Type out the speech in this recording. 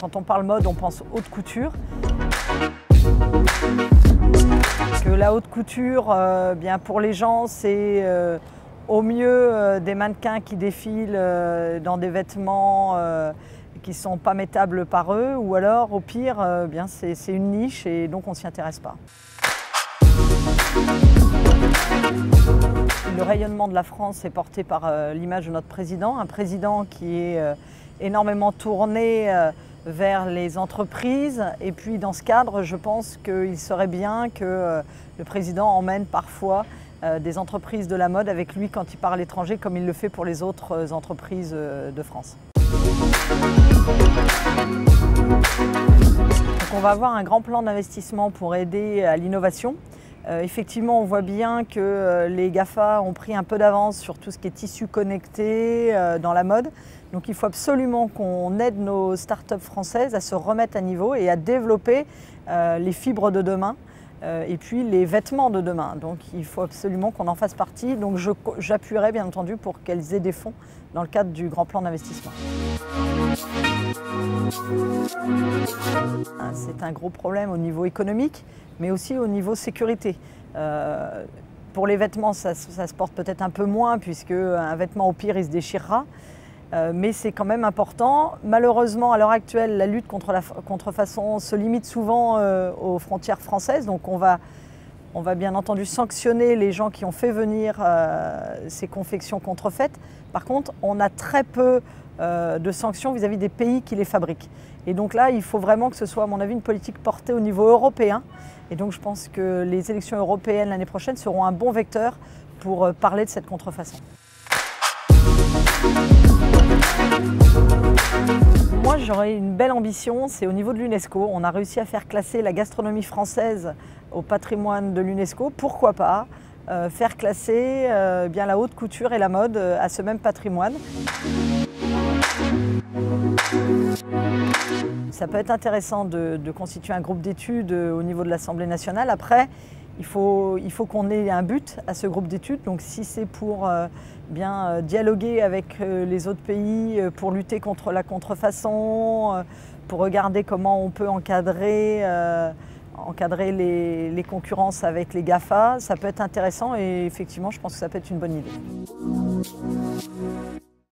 Quand on parle mode, on pense haute couture. Que la haute couture, bien pour les gens, c'est au mieux des mannequins qui défilent dans des vêtements qui ne sont pas mettables par eux, ou alors au pire, bien c'est une niche et donc on ne s'y intéresse pas. Le rayonnement de la France est porté par l'image de notre président, un président qui est énormément tourné vers les entreprises. Et puis dans ce cadre, je pense qu'il serait bien que le président emmène parfois des entreprises de la mode avec lui quand il part à l'étranger, comme il le fait pour les autres entreprises de France. Donc on va avoir un grand plan d'investissement pour aider à l'innovation. Effectivement, on voit bien que les GAFA ont pris un peu d'avance sur tout ce qui est tissu connecté dans la mode. Donc il faut absolument qu'on aide nos startups françaises à se remettre à niveau et à développer les fibres de demain et puis les vêtements de demain. Donc il faut absolument qu'on en fasse partie. Donc j'appuierai bien entendu pour qu'elles aient des fonds dans le cadre du grand plan d'investissement. C'est un gros problème au niveau économique, mais aussi au niveau sécurité. Pour les vêtements, ça se porte peut-être un peu moins, puisque un vêtement au pire, il se déchirera. Mais c'est quand même important. Malheureusement, à l'heure actuelle, la lutte contre la contrefaçon se limite souvent aux frontières françaises. Donc on va bien entendu sanctionner les gens qui ont fait venir ces confections contrefaites. Par contre, on a très peu de sanctions vis-à-vis des pays qui les fabriquent. Et donc là, il faut vraiment que ce soit, à mon avis, une politique portée au niveau européen. Et donc je pense que les élections européennes l'année prochaine seront un bon vecteur pour parler de cette contrefaçon. Moi, j'aurais une belle ambition, c'est au niveau de l'UNESCO. On a réussi à faire classer la gastronomie française au patrimoine de l'UNESCO. Pourquoi pas faire classer bien la haute couture et la mode à ce même patrimoine. Ça peut être intéressant de constituer un groupe d'études au niveau de l'Assemblée nationale. Après, il faut qu'on ait un but à ce groupe d'études. Donc si c'est pour bien dialoguer avec les autres pays, pour lutter contre la contrefaçon, pour regarder comment on peut encadrer les concurrences avec les GAFA, ça peut être intéressant et effectivement, je pense que ça peut être une bonne idée.